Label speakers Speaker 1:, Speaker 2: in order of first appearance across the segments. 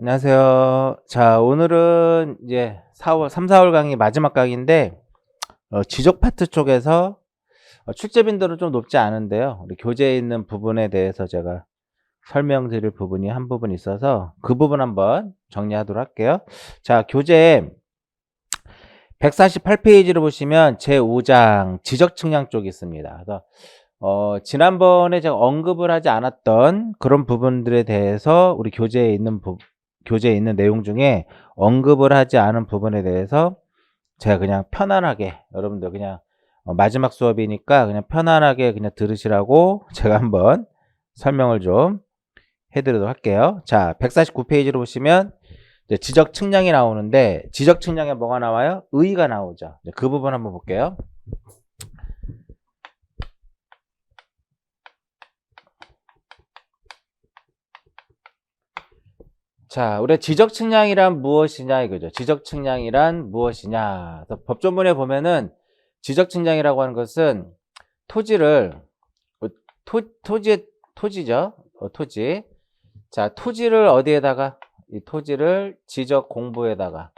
Speaker 1: 안녕하세요. 자, 오늘은 이제 3, 4월 강의 마지막 강의인데, 지적 파트 쪽에서 출제 빈도는 좀 높지 않은데요. 우리 교재에 있는 부분에 대해서 제가 설명드릴 부분이 한 부분 있어서 그 부분 한번 정리하도록 할게요. 자, 교재 148페이지를 보시면 제5장 지적 측량 쪽이 있습니다. 그래서 지난번에 제가 언급을 하지 않았던 그런 부분들에 대해서 우리 교재에 있는 내용 중에 언급을 하지 않은 부분에 대해서 제가 그냥 편안하게 여러분들 그냥 마지막 수업이니까 그냥 편안하게 그냥 들으시라고 제가 한번 설명을 좀 해드리도록 할게요. 자, 149페이지로 보시면 이제 지적 측량이 나오는데 지적 측량에 뭐가 나와요? 의의가 나오죠. 그 부분 한번 볼게요. 자, 우리 지적 측량이란 무엇이냐 이거죠. 지적 측량이란 무엇이냐. 그래서 법조문에 보면은 지적 측량이라고 하는 것은 토지를 토지죠. 토지. 자, 토지를 어디에다가 이 토지를 지적 공부에다가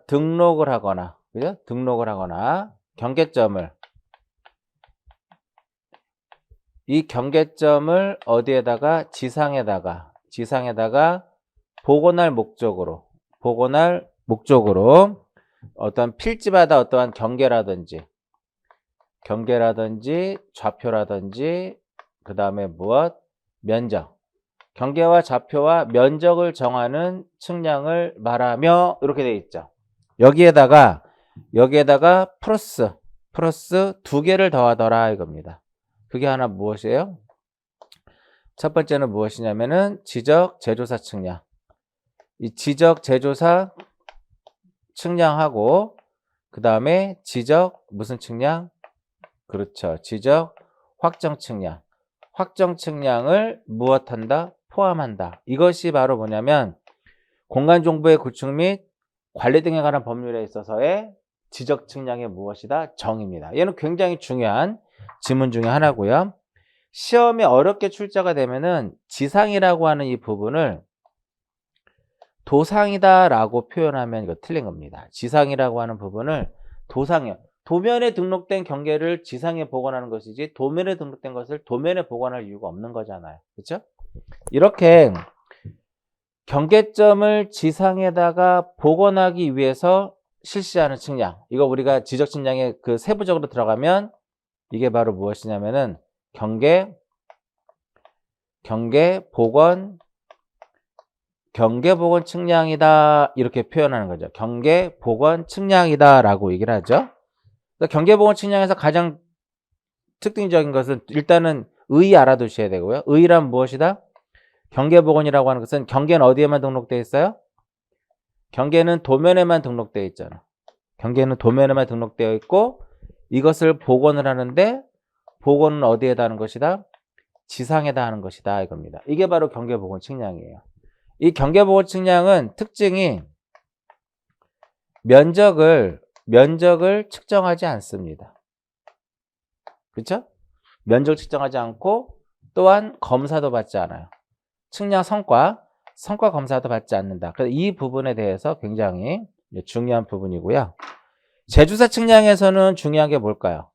Speaker 1: 등록을 하거나 그죠? 등록을 하거나 이 경계점을 어디에다가 지상에다가 복원할 목적으로 어떤 필지마다 어떠한 경계라든지 좌표라든지 그 다음에 무엇? 면적. 경계와 좌표와 면적을 정하는 측량을 말하며 이렇게 되어 있죠. 여기에다가 플러스 두 개를 더하더라 이겁니다. 그게 하나 무엇이에요? 첫 번째는 무엇이냐면은 지적 제조사 측량. 이 지적 제조사 측량하고 그 다음에 지적 무슨 측량? 그렇죠. 지적 확정 측량. 확정 측량을 무엇한다? 포함한다. 이것이 바로 뭐냐면 공간정보의 구축 및 관리 등에 관한 법률에 있어서의 지적 측량의 무엇이다? 정의입니다. 얘는 굉장히 중요한 지문 중에 하나고요. 시험에 어렵게 출제가 되면은 지상이라고 하는 이 부분을 도상이다 라고 표현하면 이거 틀린 겁니다. 지상이라고 하는 부분을 도면에 등록된 경계를 지상에 복원하는 것이지 도면에 등록된 것을 도면에 복원할 이유가 없는 거잖아요. 그렇죠? 이렇게 경계점을 지상에다가 복원하기 위해서 실시하는 측량. 이거 우리가 지적 측량에 그 세부적으로 들어가면 이게 바로 무엇이냐면은 경계 복원 측량이다 이렇게 표현하는 거죠. 경계 복원 측량이다 라고 얘기를 하죠. 경계 복원 측량에서 가장 특징적인 것은 일단은 의의 알아두셔야 되고요. 의의란 무엇이다? 경계 복원이라고 하는 것은 경계는 어디에만 등록되어 있어요? 경계는 도면에만 등록되어 있잖아. 경계는 도면에만 등록되어 있고 이것을 복원을 하는데 복원은 어디에다 하는 것이다? 지상에다 하는 것이다 이겁니다. 이게 바로 경계 복원 측량이에요. 이 경계 복원 측량은 특징이 면적을 측정하지 않습니다. 그렇죠? 면적 측정하지 않고 또한 검사도 받지 않아요. 측량 성과 검사도 받지 않는다. 그래서 이 부분에 대해서 굉장히 중요한 부분이고요. 제조사 측량에서는 중요한 게 뭘까요?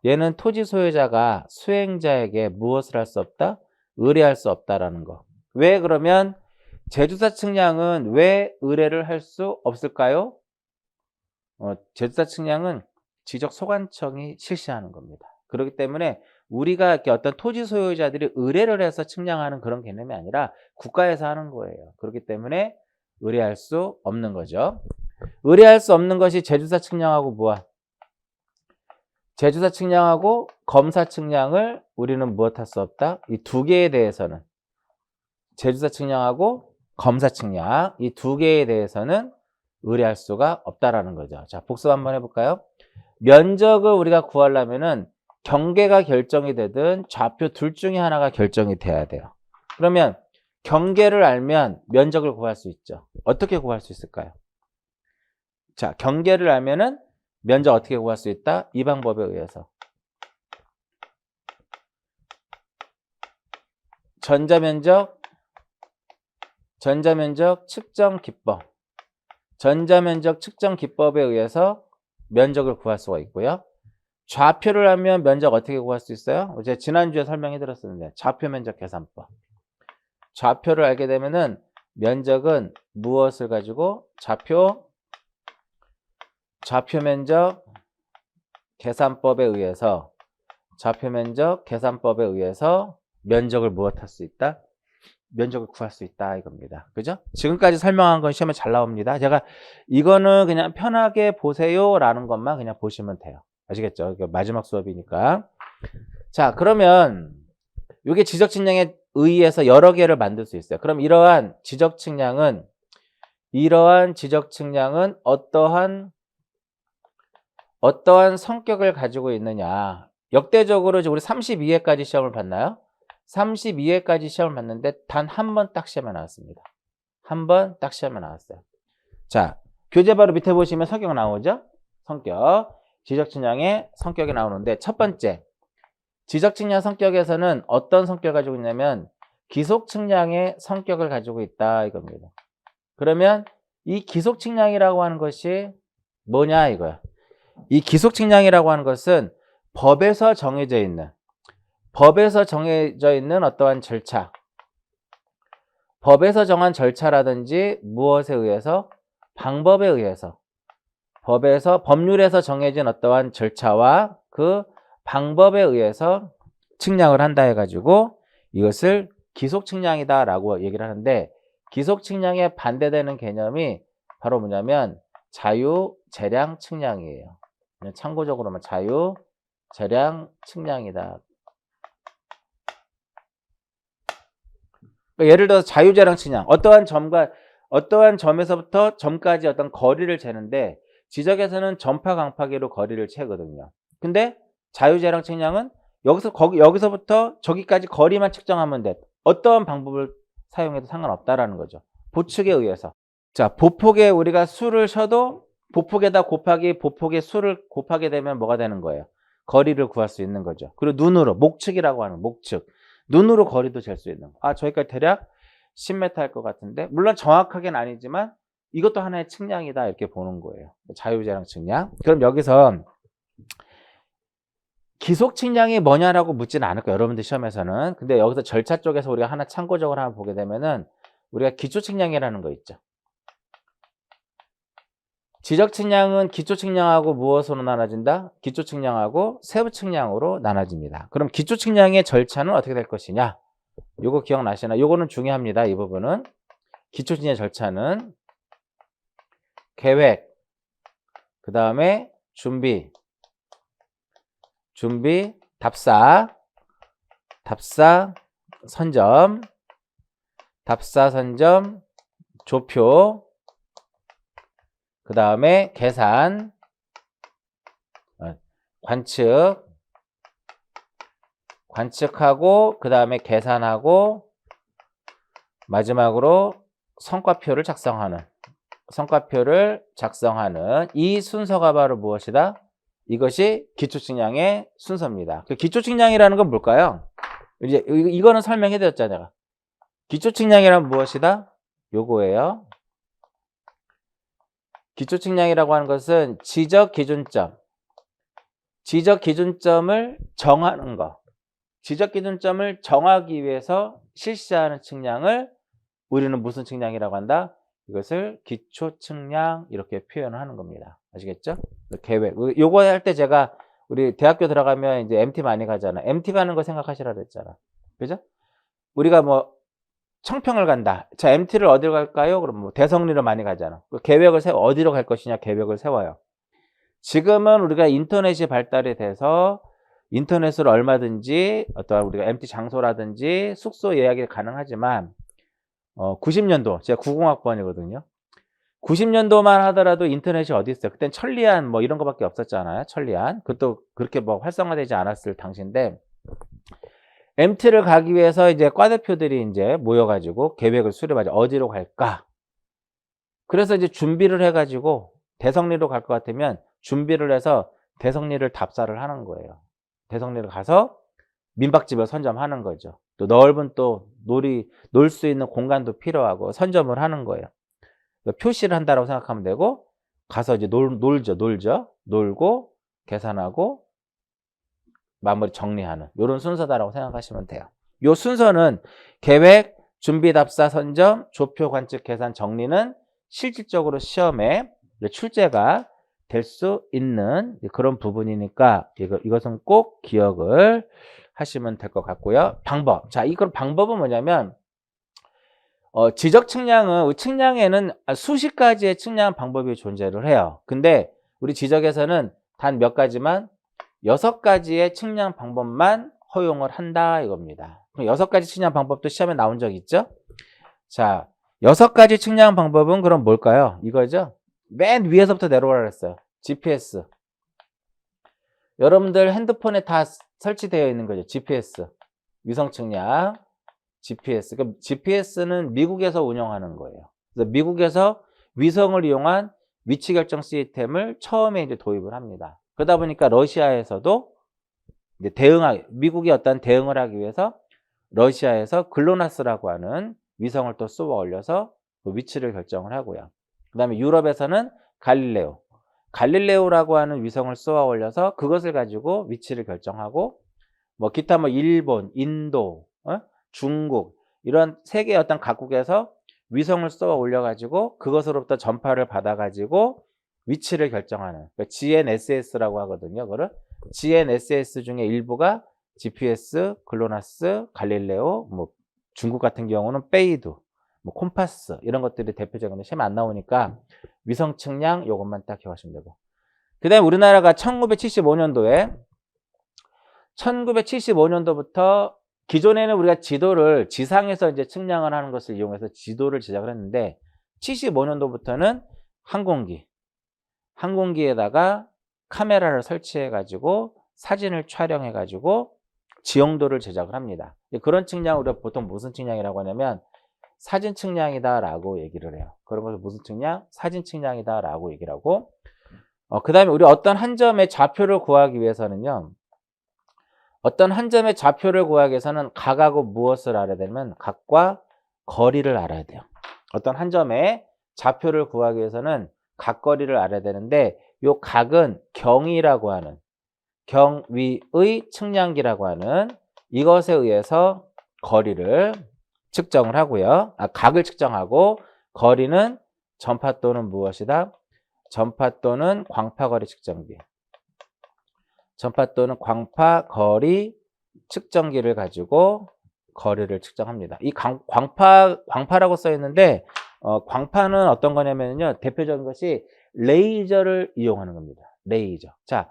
Speaker 1: 얘는 토지 소유자가 수행자에게 무엇을 할 수 없다? 의뢰할 수 없다라는 거. 왜 그러면 제조사 측량은 왜 의뢰를 할 수 없을까요? 제조사 측량은 지적소관청이 실시하는 겁니다. 그렇기 때문에 우리가 이렇게 어떤 토지 소유자들이 의뢰를 해서 측량하는 그런 개념이 아니라 국가에서 하는 거예요. 그렇기 때문에 의뢰할 수 없는 거죠. 의뢰할 수 없는 것이 제조사 측량하고 무엇? 제조사 측량하고 검사 측량을 우리는 무엇 할 수 없다? 이 두 개에 대해서는 제조사 측량하고 검사 측량 이 두 개에 대해서는 의뢰할 수가 없다라는 거죠. 자, 복습 한번 해볼까요? 면적을 우리가 구하려면은 경계가 결정이 되든 좌표 둘 중에 하나가 결정이 돼야 돼요. 그러면 경계를 알면 면적을 구할 수 있죠. 어떻게 구할 수 있을까요? 자, 경계를 알면은 면적 어떻게 구할 수 있다? 이 방법에 의해서. 전자면적 측정 기법. 전자면적 측정 기법에 의해서 면적을 구할 수가 있고요. 좌표를 하면 면적 어떻게 구할 수 있어요? 제가 지난주에 설명해 드렸었는데 좌표 면적 계산법. 좌표를 알게 되면은 면적은 무엇을 가지고 좌표 면적 계산법에 의해서 면적을 무엇할 수 있다? 면적을 구할 수 있다 이겁니다. 그죠? 지금까지 설명한 건 시험에 잘 나옵니다. 제가 이거는 그냥 편하게 보세요라는 것만 그냥 보시면 돼요. 아시겠죠? 마지막 수업이니까. 자, 그러면 이게 지적 측량에 의해서 여러 개를 만들 수 있어요. 그럼 이러한 지적 측량은 어떠한 성격을 가지고 있느냐. 역대적으로 우리 32회까지 시험을 봤나요? 32회까지 시험을 봤는데 단 한 번 딱 시험에 나왔습니다. 한 번 딱 시험에 나왔어요. 자, 교재 바로 밑에 보시면 성격 나오죠? 성격. 지적 측량의 성격이 나오는데 첫 번째, 지적 측량 성격에서는 어떤 성격을 가지고 있냐면 기속 측량의 성격을 가지고 있다 이겁니다. 그러면 이 기속 측량이라고 하는 것이 뭐냐 이거야. 이 기속 측량이라고 하는 것은 법에서 정해져 있는 어떠한 절차, 법에서 정한 절차라든지 무엇에 의해서, 방법에 의해서, 법률에서 정해진 어떠한 절차와 그 방법에 의해서 측량을 한다 해가지고 이것을 기속 측량이다라고 얘기를 하는데, 기속 측량에 반대되는 개념이 바로 뭐냐면 자유 재량 측량이에요. 참고적으로만 자유 재량 측량이다. 예를 들어서 자유 재량 측량, 어떠한 점에서부터 점까지 어떤 거리를 재는데 지적에서는 전파 강파계로 거리를 재거든요. 근데 자유 재량 측량은 여기서부터 저기까지 거리만 측정하면 돼. 어떠한 방법을 사용해도 상관없다라는 거죠. 보축에 의해서. 자, 보폭에 우리가 수를 쉬어도 보폭에다 곱하기 보폭의 수를 곱하게 되면 뭐가 되는 거예요? 거리를 구할 수 있는 거죠. 그리고 눈으로, 목측이라고 하는 목측. 눈으로 거리도 잴 수 있는 거. 아, 저기까지 대략 10m 할 것 같은데, 물론 정확하게는 아니지만 이것도 하나의 측량이다 이렇게 보는 거예요. 자유재량 측량. 그럼 여기서 기속 측량이 뭐냐라고 묻지는 않을 거예요, 여러분들 시험에서는. 근데 여기서 절차 쪽에서 우리가 하나 참고적으로 하나 보게 되면은 우리가 기초 측량이라는 거 있죠. 지적 측량은 기초 측량하고 무엇으로 나눠진다? 기초 측량하고 세부 측량으로 나눠집니다. 그럼 기초 측량의 절차는 어떻게 될 것이냐? 요거 기억나시나? 요거는 중요합니다. 이 부분은. 기초 측량 절차는 계획, 그 다음에 준비, 답사, 선점, 조표, 그 다음에 계산, 관측하고, 그 다음에 계산하고, 마지막으로 성과표를 작성하는 이 순서가 바로 무엇이다? 이것이 기초 측량의 순서입니다. 그 기초 측량이라는 건 뭘까요? 이제 이거는 설명해 드렸잖아요. 기초 측량이란 무엇이다? 요거예요. 기초 측량이라고 하는 것은 지적 기준점을 정하는 거. 지적 기준점을 정하기 위해서 실시하는 측량을 우리는 무슨 측량이라고 한다? 이것을 기초 측량 이렇게 표현을 하는 겁니다. 아시겠죠? 계획. 요거 할 때 제가 우리 대학교 들어가면 이제 MT 많이 가잖아. MT 가는 거 생각하시라 그랬잖아. 그죠? 우리가 뭐 청평을 간다. 자, MT를 어디로 갈까요? 그럼 뭐 대성리로 많이 가잖아. 계획을 어디로 갈 것이냐 계획을 세워요. 지금은 우리가 인터넷이 발달이 돼서 인터넷으로 얼마든지 어떠한 우리가 MT 장소라든지 숙소 예약이 가능하지만 90년도, 제가 90학번이거든요. 90년도만 하더라도 인터넷이 어디 있어요? 그땐 천리안 뭐 이런 거밖에 없었잖아요. 천리안. 그것도 그렇게 뭐 활성화되지 않았을 당시인데, MT를 가기 위해서 이제 과대표들이 이제 모여가지고 계획을 수립하죠. 어디로 갈까? 그래서 이제 준비를 해가지고 대성리로 갈 것 같으면 준비를 해서 대성리를 답사를 하는 거예요. 대성리를 가서 민박집을 선점하는 거죠. 또 넓은 또 놀 수 있는 공간도 필요하고 선점을 하는 거예요. 표시를 한다라고 생각하면 되고 가서 이제 놀죠. 놀고 계산하고 마무리 정리하는 이런 순서다라고 생각하시면 돼요. 이 순서는 계획, 준비, 답사, 선점, 조표, 관측, 계산, 정리는 실질적으로 시험에 출제가 될 수 있는 그런 부분이니까 이것은 꼭 기억을 하시면 될 것 같고요. 방법. 자, 이건 방법은 뭐냐면 지적 측량에는 수십 가지의 측량 방법이 존재를 해요. 근데 우리 지적에서는 단 몇 가지만 6가지의 측량 방법만 허용을 한다 이겁니다. 그럼 6가지 측량 방법도 시험에 나온 적 있죠? 자, 6가지 측량 방법은 그럼 뭘까요? 이거죠? 맨 위에서부터 내려오라 그랬어요. GPS. 여러분들 핸드폰에 다 설치되어 있는 거죠. GPS. 위성 측량. GPS. 그럼 GPS는 미국에서 운영하는 거예요. 그래서 미국에서 위성을 이용한 위치 결정 시스템을 처음에 이제 도입을 합니다. 그러다 보니까 러시아에서도 이제 미국이 어떤 대응을 하기 위해서 러시아에서 글로나스라고 하는 위성을 또 쏘아 올려서 그 위치를 결정을 하고요. 그 다음에 유럽에서는 갈릴레오라고 하는 위성을 쏘아 올려서 그것을 가지고 위치를 결정하고 뭐 기타 뭐 일본, 인도, 중국 이런 세계 어떤 각국에서 위성을 쏘아 올려가지고 그것으로부터 전파를 받아가지고 위치를 결정하는 그러니까 GNSS라고 하거든요. 그거를 GNSS 중에 일부가 GPS, 글로나스, 갈릴레오, 뭐 중국 같은 경우는 베이두, 뭐 콤파스 이런 것들이 대표적인 시험 안 나오니까 위성 측량 요것만 딱 기억하시면 되고. 그다음에 우리나라가 1975년도부터 기존에는 우리가 지도를 지상에서 이제 측량을 하는 것을 이용해서 지도를 제작을 했는데 75년도부터는 항공기에다가 카메라를 설치해 가지고 사진을 촬영해 가지고 지형도를 제작을 합니다. 그런 측량을 우리가 보통 무슨 측량이라고 하냐면 사진 측량이다라고 얘기를 해요. 그런 것을 무슨 측량? 사진 측량이다라고 얘기를 하고 그 다음에 우리 어떤 한 점의 좌표를 구하기 위해서는요. 어떤 한 점의 좌표를 구하기 위해서는 각하고 무엇을 알아야 되냐면 각과 거리를 알아야 돼요. 어떤 한 점의 좌표를 구하기 위해서는 각거리를 알아야 되는데 이 각은 경위라고 하는 경위의 측량기라고 하는 이것에 의해서 거리를 측정을 하고요. 각을 측정하고 거리는 전파 또는 무엇이다? 전파 또는 광파거리 측정기. 전파 또는 광파거리 측정기를 가지고 거리를 측정합니다. 이 광파라고 써 있는데 광파는 어떤 거냐면요. 대표적인 것이 레이저를 이용하는 겁니다. 레이저. 자,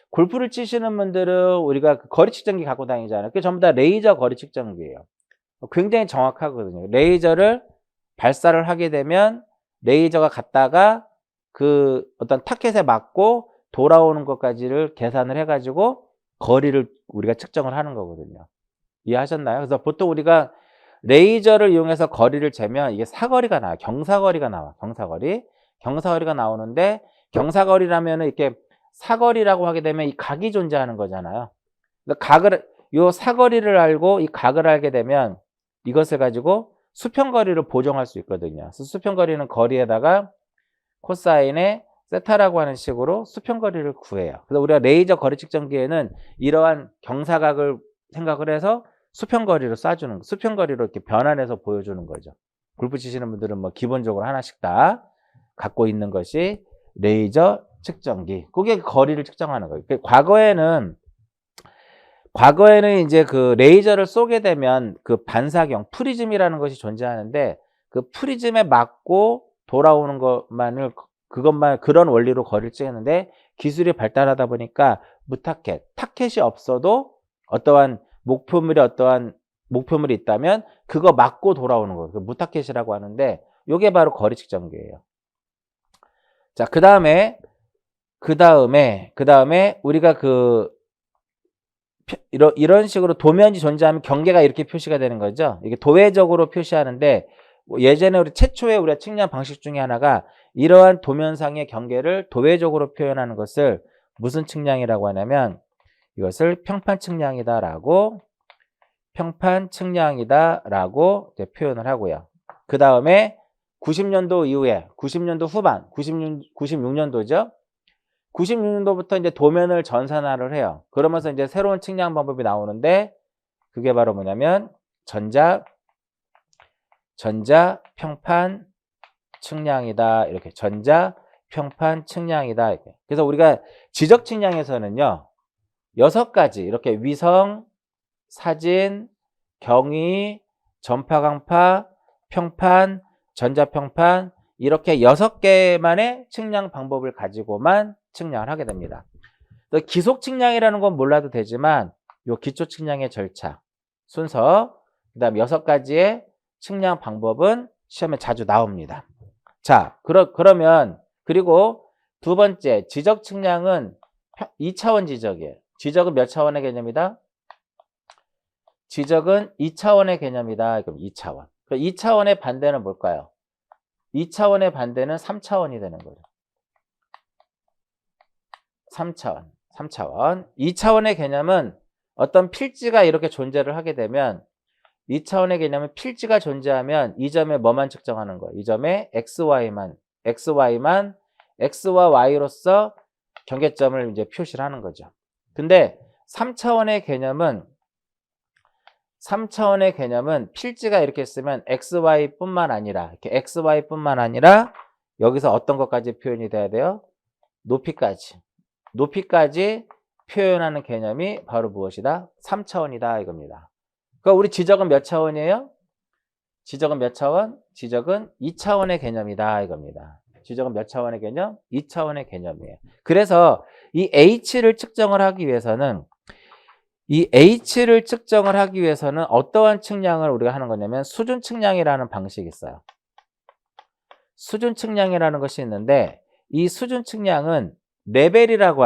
Speaker 1: 골프를 치시는 분들은 우리가 거리 측정기 갖고 다니잖아요. 그게 전부 다 레이저 거리 측정기예요. 굉장히 정확하거든요. 레이저를 발사를 하게 되면 레이저가 갔다가 그 어떤 타켓에 맞고 돌아오는 것까지를 계산을 해가지고 거리를 우리가 측정을 하는 거거든요. 이해하셨나요? 그래서 보통 우리가 레이저를 이용해서 거리를 재면 이게 사거리가 나와요. 경사거리가 나와. 경사거리가 나오는데 경사거리라면 이렇게 사거리라고 하게 되면 이 각이 존재하는 거잖아요. 요 사거리를 알고 이 각을 알게 되면 이것을 가지고 수평거리를 보정할 수 있거든요. 그래서 수평거리는 거리에다가 코사인의 세타라고 하는 식으로 수평거리를 구해요. 그래서 우리가 레이저 거리 측정기에는 이러한 경사각을 생각을 해서 수평거리로 쏴주는, 수평거리로 이렇게 변환해서 보여주는 거죠. 골프 치시는 분들은 뭐 기본적으로 하나씩 다 갖고 있는 것이 레이저 측정기. 그게 거리를 측정하는 거예요. 과거에는 이제 그 레이저를 쏘게 되면 그 반사경, 프리즘이라는 것이 존재하는데 그 프리즘에 맞고 돌아오는 그것만 그런 원리로 거리를 찍었는데 기술이 발달하다 보니까 타켓이 없어도 어떠한 목표물이 있다면 그거 맞고 돌아오는 거예요. 무타켓이라고 하는데 이게 바로 거리 측정기예요. 자, 그 다음에 우리가 이런 식으로 도면이 존재하면 경계가 이렇게 표시가 되는 거죠. 이게 도회적으로 표시하는데 예전에 우리가 측량 방식 중에 하나가 이러한 도면상의 경계를 도회적으로 표현하는 것을 무슨 측량이라고 하냐면 이것을 평판 측량이다라고 평판 측량이다라고 표현을 하고요. 그 다음에 90년도 이후에 90년도 후반 96년도죠. 96년도부터 이제 도면을 전산화를 해요. 그러면서 이제 새로운 측량 방법이 나오는데 그게 바로 뭐냐면 전자 평판 측량이다. 이렇게 전자 평판 측량이다. 이렇게. 그래서 우리가 지적 측량에서는요. 6가지 이렇게 위성, 사진, 경위, 전파 강파, 평판, 전자평판 이렇게 6개만의 측량 방법을 가지고만 측량을 하게 됩니다. 기속 측량이라는 건 몰라도 되지만 요 기초 측량의 절차, 순서, 그다음 6가지의 측량 방법은 시험에 자주 나옵니다. 자, 그러면 그리고 두 번째 지적 측량은 2차원 지적이에요. 지적은 몇 차원의 개념이다? 지적은 2차원의 개념이다. 그럼 2차원. 2차원의 반대는 뭘까요? 2차원의 반대는 3차원이 되는 거죠. 3차원. 2차원의 개념은 어떤 필지가 이렇게 존재를 하게 되면 2차원의 개념은 필지가 존재하면 이 점에 뭐만 측정하는 거예요? 이 점에 XY만 X와 Y로서 경계점을 이제 표시를 하는 거죠. 근데 3차원의 개념은 필지가 이렇게 있으면 XY뿐만 아니라 이렇게 XY뿐만 아니라 여기서 어떤 것까지 표현이 돼야 돼요? 높이까지 표현하는 개념이 바로 무엇이다? 3차원이다 이겁니다. 그러니까 우리 지적은 몇 차원이에요? 지적은 몇 차원? 지적은 2차원의 개념이다 이겁니다. 지적은 몇 차원의 개념? 2차원의 개념이에요. 그래서 이 H를 측정을 하기 위해서는 어떠한 측량을 우리가 하는 거냐면 수준 측량이라는 방식이 있어요. 수준 측량이라는 것이 있는데 이 수준 측량은 레벨이라고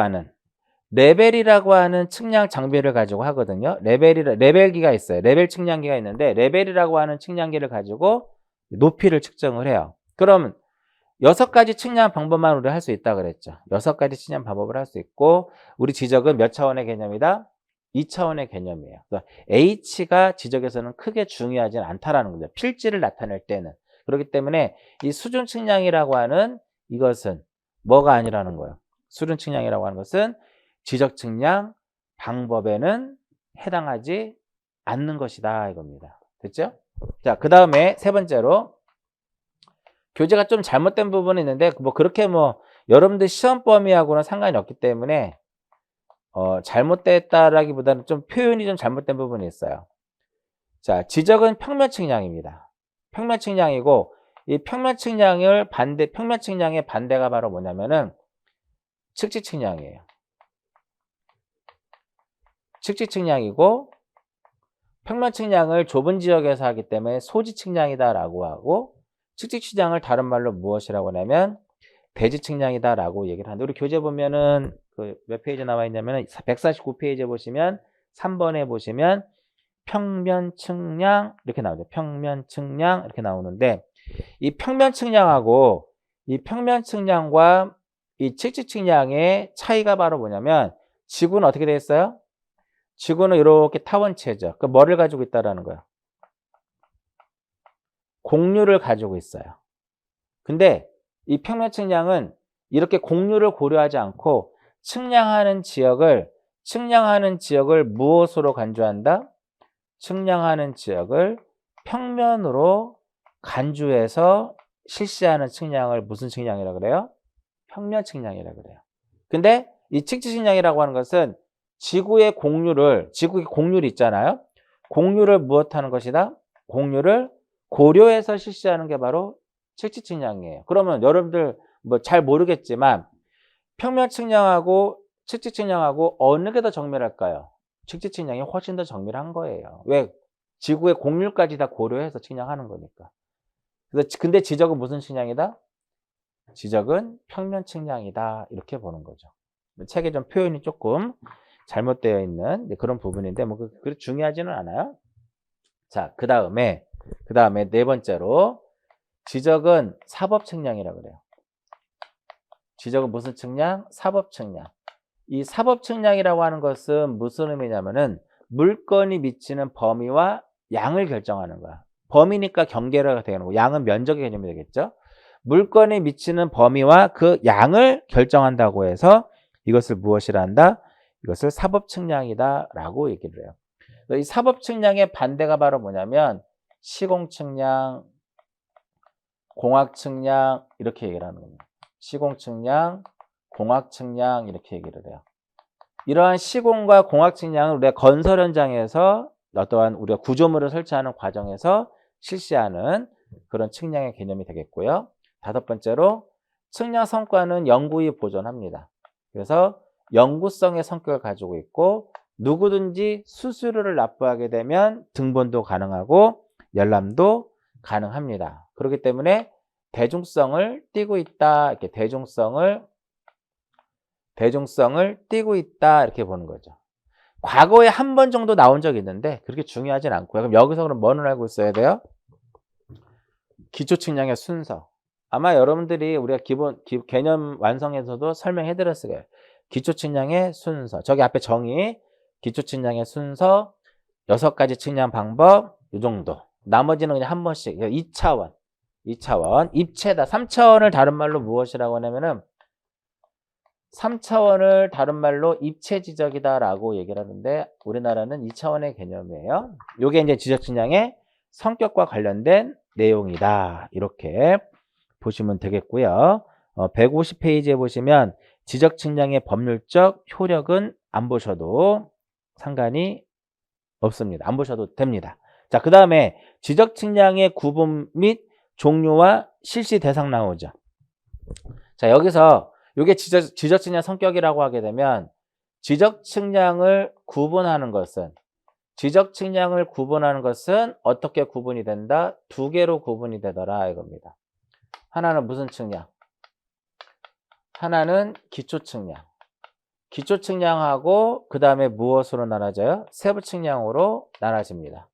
Speaker 1: 하는 측량 장비를 가지고 하거든요. 레벨기가 있어요. 레벨 측량기가 있는데 레벨이라고 하는 측량기를 가지고 높이를 측정을 해요. 그럼 6가지 측량 방법만 우리가 할 수 있다 그랬죠. 6가지 측량 방법을 할 수 있고 우리 지적은 몇 차원의 개념이다? 2차원의 개념이에요. 그래서 H가 지적에서는 크게 중요하진 않다라는 거죠. 필지를 나타낼 때는. 그렇기 때문에 이 수준 측량이라고 하는 이것은 뭐가 아니라는 거예요. 수준 측량이라고 하는 것은 지적 측량 방법에는 해당하지 않는 것이다 이겁니다. 됐죠? 자, 그 다음에 세 번째로 교재가 좀 잘못된 부분이 있는데 그렇게 여러분들 시험 범위하고는 상관이 없기 때문에 잘못됐다라기보다는 좀 표현이 좀 잘못된 부분이 있어요. 자, 지적은 평면 측량입니다. 평면 측량이고 이 평면 측량의 반대가 바로 뭐냐면은 측지 측량이에요. 측지 측량이고 평면 측량을 좁은 지역에서 하기 때문에 소지 측량이다라고 하고 측지 측량을 다른 말로 무엇이라고 하냐면 대지 측량이다라고 얘기를 하는데 우리 교재 보면은 몇 페이지 나와 있냐면은 149페이지에 보시면 3번에 보시면 평면 측량 이렇게 나오죠. 평면 측량 이렇게 나오는데 이 평면 측량하고 이 평면 측량과 이 측지 측량의 차이가 바로 뭐냐면 지구는 어떻게 되어 있어요? 지구는 이렇게 타원체죠. 그 뭐를 가지고 있다라는 거예요? 공류를 가지고 있어요. 근데 이 평면 측량은 이렇게 공류를 고려하지 않고 측량하는 지역을 무엇으로 간주한다? 측량하는 지역을 평면으로 간주해서 실시하는 측량을 무슨 측량이라고 그래요? 평면 측량이라고 그래요. 근데 이 측지 측량이라고 하는 것은 지구의 공류를 있잖아요. 공류를 무엇하는 것이다? 공류를 고려해서 실시하는 게 바로 측지 측량이에요. 그러면 여러분들 잘 모르겠지만 평면 측량하고 측지 측량하고 어느 게 더 정밀할까요? 측지 측량이 훨씬 더 정밀한 거예요. 왜? 지구의 공률까지 다 고려해서 측량하는 거니까. 근데 지적은 무슨 측량이다? 지적은 평면 측량이다. 이렇게 보는 거죠. 책에 좀 표현이 조금 잘못되어 있는 그런 부분인데 그렇게 중요하지는 않아요. 자, 그 다음에 네 번째로 지적은 사법 측량이라고 그래요. 지적은 무슨 측량? 사법 측량. 이 사법 측량이라고 하는 것은 무슨 의미냐면은 물건이 미치는 범위와 양을 결정하는 거야. 범위니까 경계가 되는 거고 양은 면적의 개념이 되겠죠. 물건이 미치는 범위와 그 양을 결정한다고 해서 이것을 무엇이라 한다? 이것을 사법 측량이다 라고 얘기를 해요. 이 사법 측량의 반대가 바로 뭐냐면 시공 측량, 공학 측량 이렇게 얘기를 하는 겁니다. 시공 측량, 공학 측량 이렇게 얘기를 해요. 이러한 시공과 공학 측량은 우리가 건설 현장에서 어떠한 우리가 구조물을 설치하는 과정에서 실시하는 그런 측량의 개념이 되겠고요. 다섯 번째로 측량 성과는 영구히 보존합니다. 그래서 영구성의 성격을 가지고 있고 누구든지 수수료를 납부하게 되면 등본도 가능하고 열람도 가능합니다. 그렇기 때문에 대중성을 띠고 있다. 이렇게 대중성을 띠고 있다. 이렇게 보는 거죠. 과거에 한 번 정도 나온 적이 있는데 그렇게 중요하진 않고요. 그럼 여기서 그럼 뭐는 알고 있어야 돼요? 기초 측량의 순서. 아마 여러분들이 우리가 개념 완성에서도 설명해 드렸을 거예요. 기초 측량의 순서. 저기 앞에 정의, 기초 측량의 순서, 6가지 측량 방법, 이 정도. 나머지는 그냥 한 번씩. 2차원. 입체다. 3차원을 다른 말로 무엇이라고 하냐면은 3차원을 다른 말로 입체 지적이다라고 얘기를 하는데 우리나라는 2차원의 개념이에요. 이게 이제 지적 측량의 성격과 관련된 내용이다. 이렇게 보시면 되겠고요. 150페이지에 보시면 지적 측량의 법률적 효력은 안 보셔도 상관이 없습니다. 안 보셔도 됩니다. 자, 그 다음에 지적 측량의 구분 및 종류와 실시 대상 나오죠. 자, 여기서 이게 지적 측량 성격이라고 하게 되면 지적 측량을 구분하는 것은 어떻게 구분이 된다? 두 개로 구분이 되더라 이겁니다. 하나는 무슨 측량? 하나는 기초 측량. 기초 측량하고 그 다음에 무엇으로 나눠져요? 세부 측량으로 나눠집니다.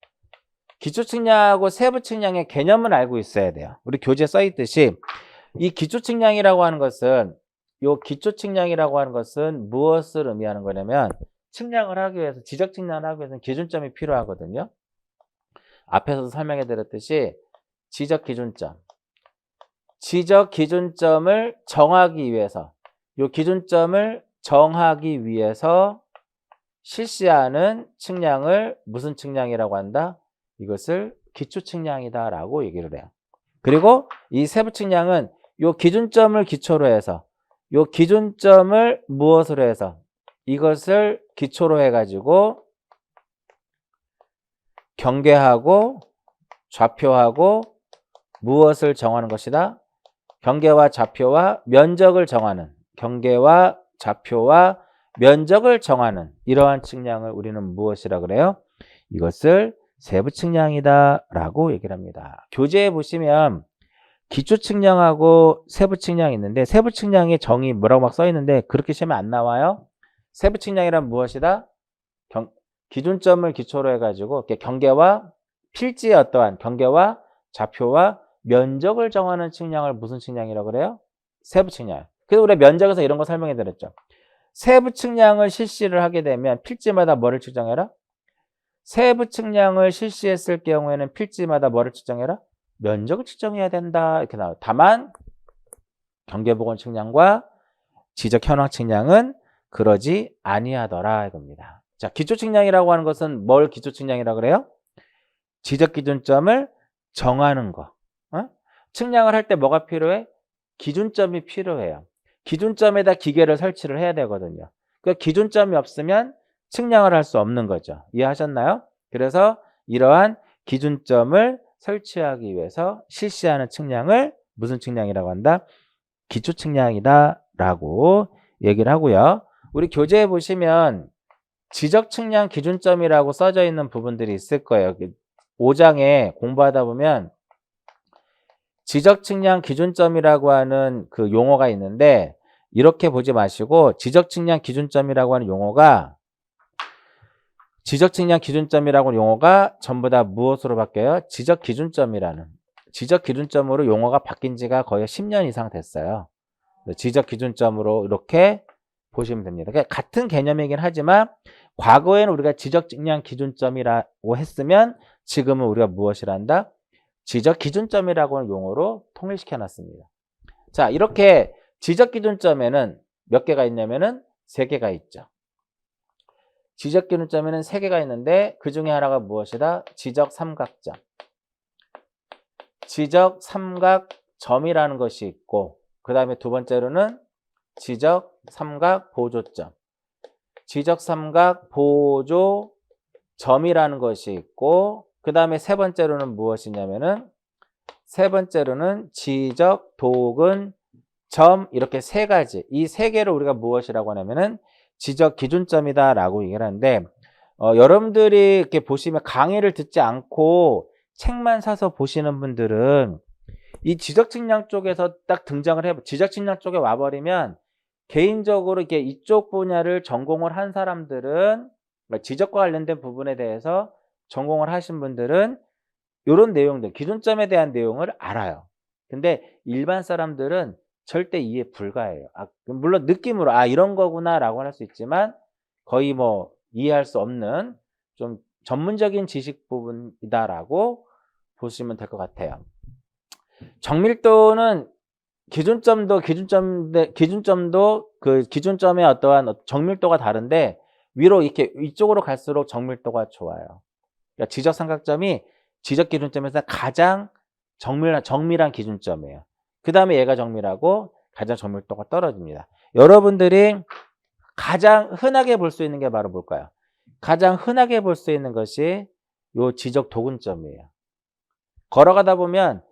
Speaker 1: 기초 측량하고 세부 측량의 개념을 알고 있어야 돼요. 우리 교재에 써 있듯이 이 기초 측량이라고 하는 것은 무엇을 의미하는 거냐면 측량을 하기 위해서 지적 측량을 하기 위해서는 기준점이 필요하거든요. 앞에서도 설명해 드렸듯이 지적 기준점을 정하기 위해서 실시하는 측량을 무슨 측량이라고 한다? 이것을 기초 측량이다라고 얘기를 해요. 그리고 이 세부 측량은 이 기준점을 기초로 해서 기준점을 무엇으로 해서 이것을 기초로 해가지고 경계하고 좌표하고 무엇을 정하는 것이다? 경계와 좌표와 면적을 정하는 이러한 측량을 우리는 무엇이라 그래요? 이것을 세부 측량이다 라고 얘기를 합니다. 교재에 보시면 기초 측량하고 세부 측량이 있는데 세부 측량의 정의 뭐라고 막 써 있는데 그렇게 시험에 안 나와요. 세부 측량이란 무엇이다? 기준점을 기초로 해가지고 경계와 필지의 어떠한 경계와 좌표와 면적을 정하는 측량을 무슨 측량이라고 그래요? 세부 측량. 그래서 우리가 면적에서 이런 거 설명해 드렸죠. 세부 측량을 실시를 하게 되면 필지마다 뭐를 측정해라? 세부 측량을 실시했을 경우에는 필지마다 뭐를 측정해라? 면적을 측정해야 된다. 이렇게 나와요. 다만 경계보건 측량과 지적 현황 측량은 그러지 아니하더라 이겁니다. 자, 기초 측량이라고 하는 것은 뭘 기초 측량이라고 그래요? 지적 기준점을 정하는 거. 측량을 할 때 뭐가 필요해? 기준점이 필요해요. 기준점에다 기계를 설치를 해야 되거든요. 그 기준점이 없으면 측량을 할 수 없는 거죠. 이해하셨나요? 그래서 이러한 기준점을 설치하기 위해서 실시하는 측량을 무슨 측량이라고 한다? 기초 측량이다 라고 얘기를 하고요. 우리 교재에 보시면 지적 측량 기준점이라고 써져 있는 부분들이 있을 거예요. 5장에 공부하다 보면 지적 측량 기준점이라고 하는 그 용어가 있는데 이렇게 보지 마시고 지적 측량 기준점이라고 하는 용어가 전부 다 무엇으로 바뀌어요? 지적 기준점으로 용어가 바뀐 지가 거의 10년 이상 됐어요. 지적 기준점으로 이렇게 보시면 됩니다. 그러니까 같은 개념이긴 하지만 과거에는 우리가 지적측량 기준점이라고 했으면 지금은 우리가 무엇이라 한다? 지적기준점이라고 하는 용어로 통일시켜 놨습니다. 자, 이렇게 지적기준점에는 몇 개가 있냐면은 3개가 있죠. 지적기준점에는 3개가 있는데 그 중에 하나가 무엇이다? 지적삼각점. 지적삼각점이라는 것이 있고 그 다음에 두 번째로는 지적삼각보조점. 지적삼각보조점이라는 것이 있고 그 다음에 세 번째로는 무엇이냐면은 지적도근점. 이렇게 3가지. 이 3개를 우리가 무엇이라고 하냐면은 지적기준점이다라고 얘기를 하는데 여러분들이 이렇게 보시면 강의를 듣지 않고 책만 사서 보시는 분들은 이 지적측량 쪽에서 딱 등장을 해, 지적측량 쪽에 와버리면 개인적으로 이렇게 이쪽 분야를 전공을 한 사람들은 지적과 관련된 부분에 대해서 전공을 하신 분들은 이런 내용들, 기준점에 대한 내용을 알아요. 근데 일반 사람들은 절대 이해 불가해요. 물론 느낌으로 이런 거구나라고 할 수 있지만 거의 뭐 이해할 수 없는 좀 전문적인 지식 부분이다라고 보시면 될 것 같아요. 정밀도는 기준점도 그 기준점의 어떠한 정밀도가 다른데 위로 이렇게 이쪽으로 갈수록 정밀도가 좋아요. 그러니까 지적삼각점이 지적기준점에서 가장 정밀한 기준점이에요. 그 다음에 얘가 정밀하고 가장 정밀도가 떨어집니다. 여러분들이 가장 흔하게 볼 수 있는 게 바로 뭘까요? 가장 흔하게 볼 수 있는 것이 요 지적도근점이에요. 걸어가다 보면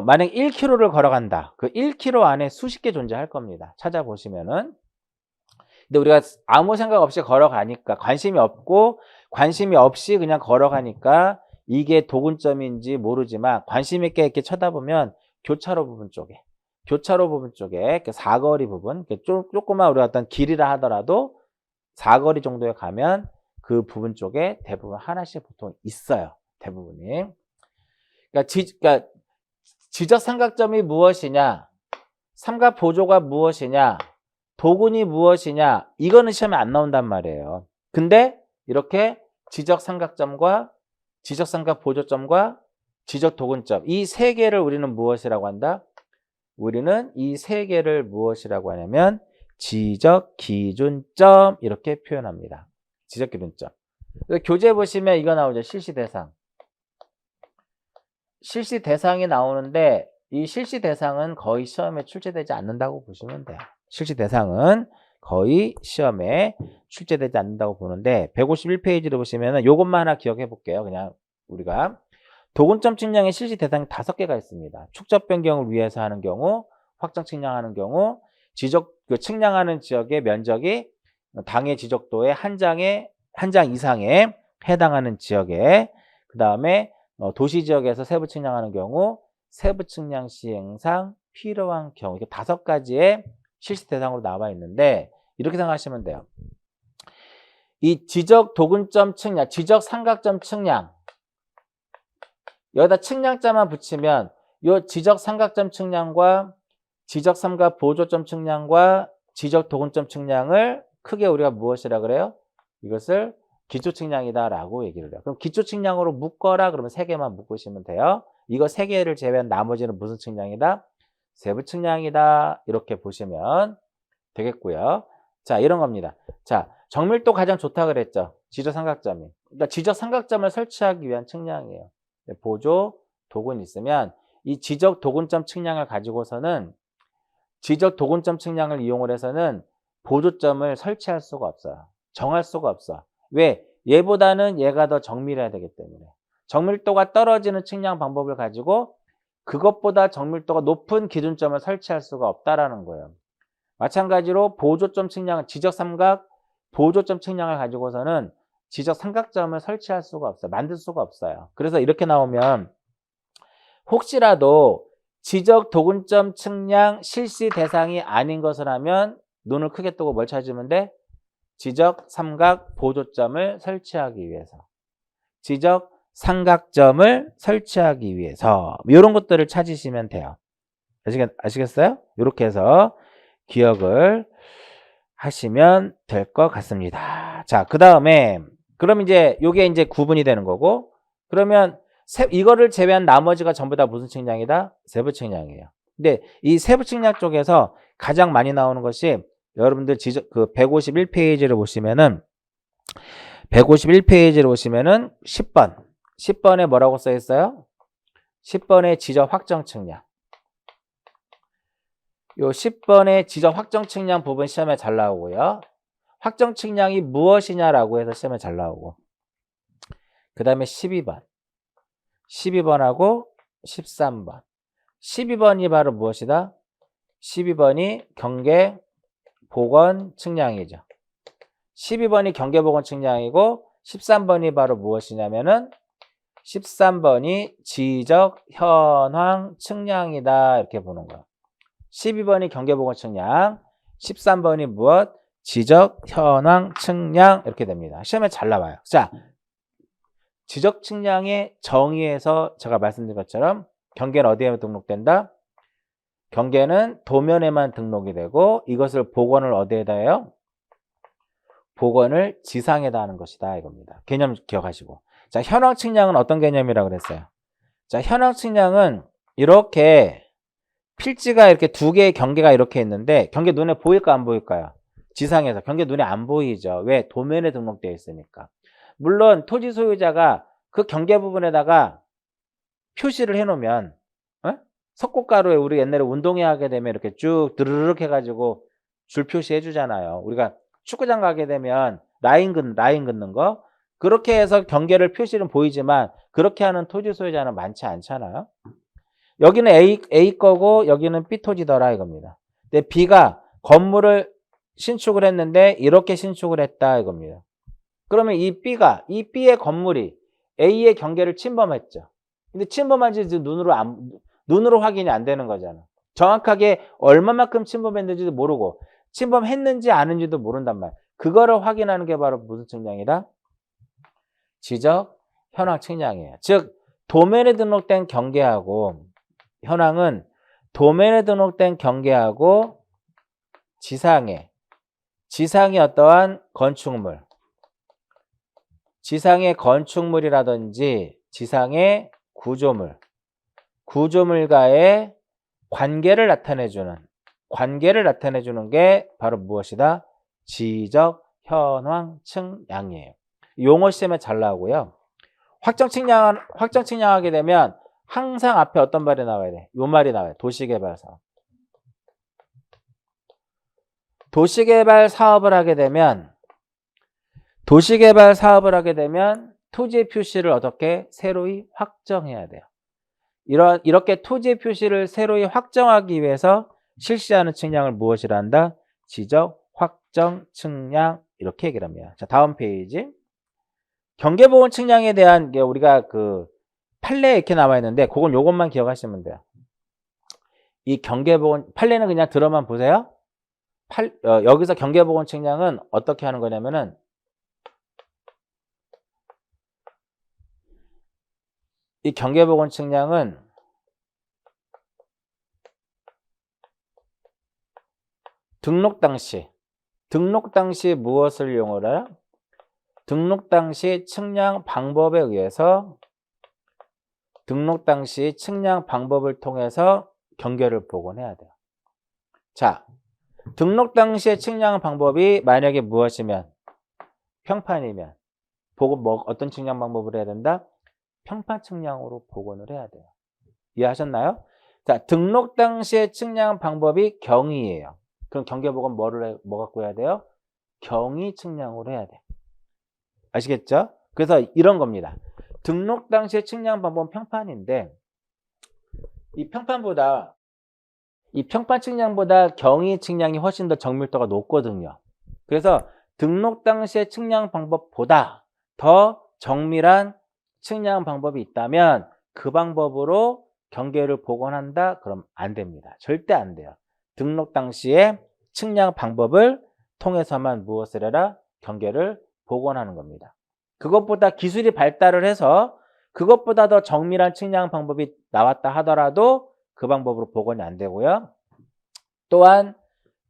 Speaker 1: 만약 1km를 걸어간다. 그 1km 안에 수십 개 존재할 겁니다. 찾아보시면은. 근데 우리가 아무 생각 없이 걸어가니까 관심이 없이 그냥 걸어가니까 이게 도근점인지 모르지만 관심 있게 이렇게 쳐다보면 교차로 부분 쪽에 사거리 부분, 조그만 우리가 어떤 길이라 하더라도 사거리 정도에 가면 그 부분 쪽에 대부분 하나씩 보통 있어요. 대부분이. 그러니까 지적삼각점이 무엇이냐, 삼각보조가 무엇이냐, 도근이 무엇이냐, 이거는 시험에 안 나온단 말이에요. 근데 이렇게 지적삼각점과 지적삼각보조점과 지적도근점, 이 3개를 우리는 무엇이라고 한다? 우리는 이 3개를 무엇이라고 하냐면 지적기준점 이렇게 표현합니다. 지적기준점. 교재 보시면 이거 나오죠. 실시대상. 실시대상이 나오는데 이 실시대상은 거의 시험에 출제되지 않는다고 보시면 돼요. 실시대상은 거의 시험에 출제되지 않는다고 보는데 151페이지를 보시면 이것만 하나 기억해 볼게요. 그냥 우리가 도근점 측량의 실시 대상이 5개가 있습니다. 축적 변경을 위해서 하는 경우, 확정 측량하는 경우, 측량하는 지역의 면적이 당의 지적도의 한 장 이상에 해당하는 지역에, 그 다음에 도시 지역에서 세부 측량하는 경우, 세부 측량 시행상 필요한 경우, 이렇게 5가지의 실시 대상으로 나와 있는데 이렇게 생각하시면 돼요. 이 지적 도근점 측량, 지적 삼각점 측량, 여기다 측량자만 붙이면 이 지적 삼각점 측량과 지적 삼각 보조점 측량과 지적 도근점 측량을 크게 우리가 무엇이라 그래요? 이것을 기초 측량이다라고 얘기를 해요. 그럼 기초 측량으로 묶어라 그러면 3개만 묶으시면 돼요. 이거 3개를 제외한 나머지는 무슨 측량이다? 세부 측량이다. 이렇게 보시면 되겠고요. 자, 이런 겁니다. 자, 정밀도 가장 좋다 그랬죠. 지적 삼각점이. 그러니까 지적 삼각점을 설치하기 위한 측량이에요. 보조, 도근 있으면 이 지적 도근점 측량을 가지고서는 지적 도근점 측량을 이용을 해서는 보조점을 설치할 수가 없어요. 정할 수가 없어. 왜? 얘보다는 얘가 더 정밀해야 되기 때문에. 정밀도가 떨어지는 측량 방법을 가지고 그것보다 정밀도가 높은 기준점을 설치할 수가 없다라는 거예요. 마찬가지로 보조점 측량, 지적 삼각 보조점 측량을 가지고서는 지적 삼각점을 설치할 수가 없어요. 만들 수가 없어요. 그래서 이렇게 나오면 혹시라도 지적 도근점 측량 실시 대상이 아닌 것을 하면 눈을 크게 뜨고 뭘 찾으면 돼? 지적 삼각 보조점을 설치하기 위해서. 지적 삼각점을 설치하기 위해서. 이런 것들을 찾으시면 돼요. 아시겠어요? 이렇게 해서 기억을 하시면 될 것 같습니다. 자, 그 다음에 그럼 이제 요게 이제 구분이 되는 거고, 그러면 이거를 제외한 나머지가 전부 다 무슨 측량이다? 세부 측량이에요. 근데 이 세부 측량 쪽에서 가장 많이 나오는 것이 여러분들 그 151페이지를 보시면은 151페이지를 보시면은 10번에 뭐라고 써 있어요? 10번의 지적 확정 측량. 요 10번의 지적 확정 측량 부분 시험에 잘 나오고요. 확정 측량이 무엇이냐라고 해서 시험에 잘 나오고. 그 다음에 12번하고 13번. 12번이 바로 무엇이다? 12번이 경계 보건 측량이죠. 12번이 경계 보건 측량이고 13번이 바로 무엇이냐면은 13번이 지적 현황 측량이다. 이렇게 보는 거예요. 12번이 경계 보건 측량, 13번이 무엇? 지적 현황 측량 이렇게 됩니다. 시험에 잘 나와요. 자, 지적 측량의 정의에서 제가 말씀드린 것처럼 경계는 어디에 등록된다? 경계는 도면에만 등록이 되고 이것을 복원을 어디에다 해요? 복원을 지상에다 하는 것이다 이겁니다. 개념 기억하시고. 자, 현황 측량은 어떤 개념이라고 그랬어요? 자, 현황 측량은 이렇게 필지가 이렇게 두 개의 경계가 이렇게 있는데 경계 눈에 보일까 안 보일까요? 지상에서 경계 눈에 안 보이죠. 왜? 도면에 등록되어 있으니까. 물론 토지 소유자가 그 경계 부분에다가 표시를 해놓으면 석고가루에 우리 옛날에 운동회 하게 되면 이렇게 쭉 드르륵 해가지고 줄 표시해 주잖아요. 우리가 축구장 가게 되면 라인 긋는 거 그렇게 해서 경계를 표시는 보이지만 그렇게 하는 토지 소유자는 많지 않잖아요. 여기는 A 거고 여기는 B 토지더라 이겁니다. 근데 B가 건물을 신축을 했는데 이렇게 신축을 했다 이겁니다. 그러면 이 B의 건물이 A의 경계를 침범했죠. 근데 침범한지 눈으로 확인이 안 되는 거잖아. 정확하게 얼마만큼 침범했는지도 모르고 침범했는지 아는지도 모른단 말이야. 그거를 확인하는 게 바로 무슨 측량이다? 지적 현황 측량이에요. 즉 도면에 등록된 경계하고 현황은 도면에 등록된 경계하고 지상의 어떠한 건축물, 지상의 건축물이라든지 지상의 구조물과의 관계를 나타내주는 게 바로 무엇이다? 지적 현황 측량이에요. 용어 시험에 잘 나오고요. 확정 측량하게 되면 항상 앞에 어떤 말이 나와야 돼? 요 말이 나와요. 도시개발 사업을 하게 되면 토지의 표시를 어떻게 새로이 확정해야 돼요. 이렇게 토지의 표시를 새로이 확정하기 위해서 실시하는 측량을 무엇이라 한다? 지적 확정 측량 이렇게 얘기를 합니다. 자, 다음 페이지. 경계보건 측량에 대한 게 우리가 그 판례에 이렇게 나와 있는데 그건 요것만 기억하시면 돼요. 이 경계보건 판례는 그냥 들어만 보세요. 여기서 경계보건 측량은 어떻게 하는 거냐면은 이 경계보건 측량은 등록 당시 무엇을 이용을 해요? 등록 당시 측량 방법에 의해서 등록 당시 측량 방법을 통해서 경계를 복원해야 돼요. 자, 등록 당시의 측량 방법이 만약에 무엇이면 평판이면 어떤 측량 방법을 해야 된다? 평판 측량으로 복원을 해야 돼요. 이해하셨나요? 자, 등록 당시의 측량 방법이 경위예요. 그럼 경계 복원 뭐 갖고 해야 돼요? 경위 측량으로 해야 돼. 아시겠죠? 그래서 이런 겁니다. 등록 당시의 측량 방법은 평판인데 이 평판 측량보다 경위 측량이 훨씬 더 정밀도가 높거든요. 그래서 등록 당시의 측량 방법보다 더 정밀한 측량 방법이 있다면 그 방법으로 경계를 복원한다? 그럼 안 됩니다. 절대 안 돼요. 등록 당시의 측량 방법을 통해서만 무엇을 해라? 경계를 복원하는 겁니다. 그것보다 기술이 발달을 해서 그것보다 더 정밀한 측량 방법이 나왔다 하더라도 그 방법으로 복원이 안 되고요. 또한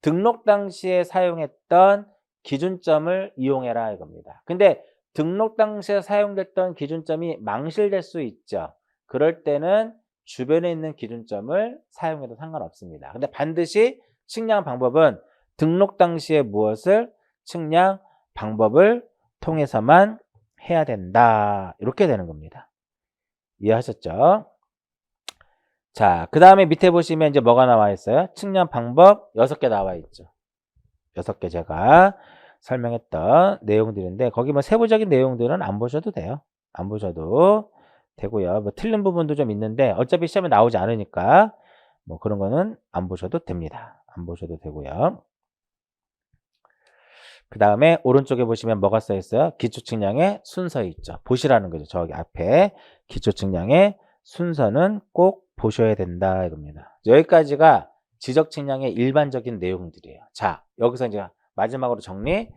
Speaker 1: 등록 당시에 사용했던 기준점을 이용해라 이겁니다. 근데 등록 당시에 사용됐던 기준점이 망실될 수 있죠. 그럴 때는 주변에 있는 기준점을 사용해도 상관없습니다. 근데 반드시 측량 방법은 등록 당시에 무엇을 측량 방법을 통해서만 해야 된다. 이렇게 되는 겁니다. 이해하셨죠? 자, 그 다음에 밑에 보시면 이제 뭐가 나와 있어요? 측량 방법 6개 나와 있죠. 6개 제가 설명했던 내용들인데 거기 뭐 세부적인 내용들은 안 보셔도 돼요. 안 보셔도 되고요. 뭐 틀린 부분도 좀 있는데 어차피 시험에 나오지 않으니까 뭐 그런 거는 안 보셔도 됩니다. 안 보셔도 되고요. 그 다음에 오른쪽에 보시면 뭐가 써 있어요? 기초 측량의 순서 있죠. 보시라는 거죠. 저기 앞에 기초 측량의 순서는 꼭 보셔야 된다 이겁니다. 여기까지가 지적 측량의 일반적인 내용들이에요. 자, 여기서 이제 마지막으로 정리.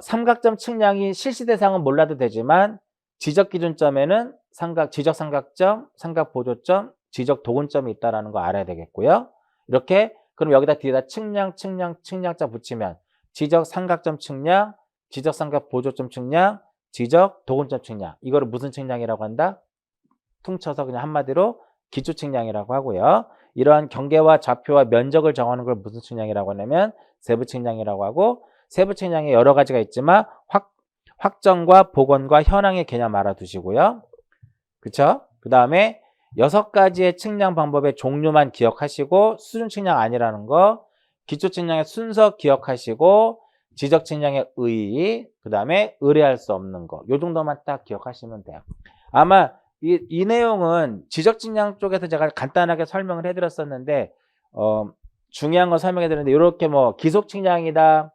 Speaker 1: 삼각점 측량이 실시 대상은 몰라도 되지만 지적 기준점에는 지적 삼각점, 삼각 보조점, 지적 도근점이 있다라는 거 알아야 되겠고요. 이렇게 그럼 여기다 뒤에다 측량자 붙이면 지적 삼각점 측량, 지적 삼각 보조점 측량, 지적 도근점 측량. 이거를 무슨 측량이라고 한다? 퉁쳐서 그냥 한마디로 기초 측량이라고 하고요. 이러한 경계와 좌표와 면적을 정하는 걸 무슨 측량이라고 하냐면 세부 측량이라고 하고, 세부 측량에 여러 가지가 있지만 확정과 복원과 현황의 개념 알아두시고요. 그쵸? 그 다음에 6가지의 측량 방법의 종류만 기억하시고 수준 측량 아니라는 거, 기초 측량의 순서 기억하시고 지적 측량의 의의, 그 다음에 의뢰할 수 없는 거, 요 정도만 딱 기억하시면 돼요. 아마 이 내용은 지적 측량 쪽에서 제가 간단하게 설명을 해드렸었는데 중요한 거 설명해 드렸는데 이렇게 뭐 기속 측량이다,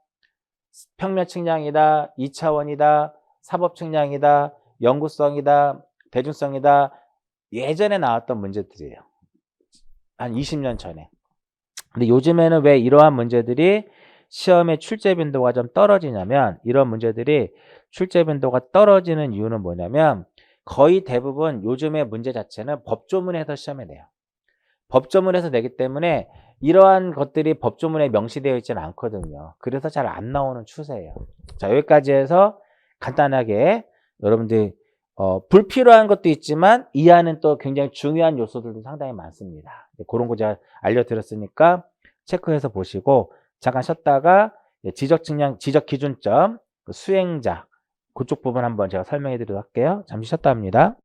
Speaker 1: 평면 측량이다, 2차원이다, 사법 측량이다, 영구성이다, 대중성이다, 예전에 나왔던 문제들이에요. 한 20년 전에. 근데 요즘에는 왜 이러한 문제들이 시험의 출제 빈도가 좀 떨어지냐면, 이런 문제들이 출제 빈도가 떨어지는 이유는 뭐냐면 거의 대부분 요즘의 문제 자체는 법조문에서 시험에 내요. 법조문에서 내기 때문에 이러한 것들이 법조문에 명시되어 있지는 않거든요. 그래서 잘 안 나오는 추세예요. 자, 여기까지 해서 간단하게 여러분들이 불필요한 것도 있지만 이 안은 또 굉장히 중요한 요소들도 상당히 많습니다. 그런 거 제가 알려드렸으니까 체크해서 보시고 잠깐 쉬었다가 지적 측량, 지적 기준점, 수행자 그쪽 부분 한번 제가 설명해 드리도록 할게요. 잠시 쉬었다 합니다.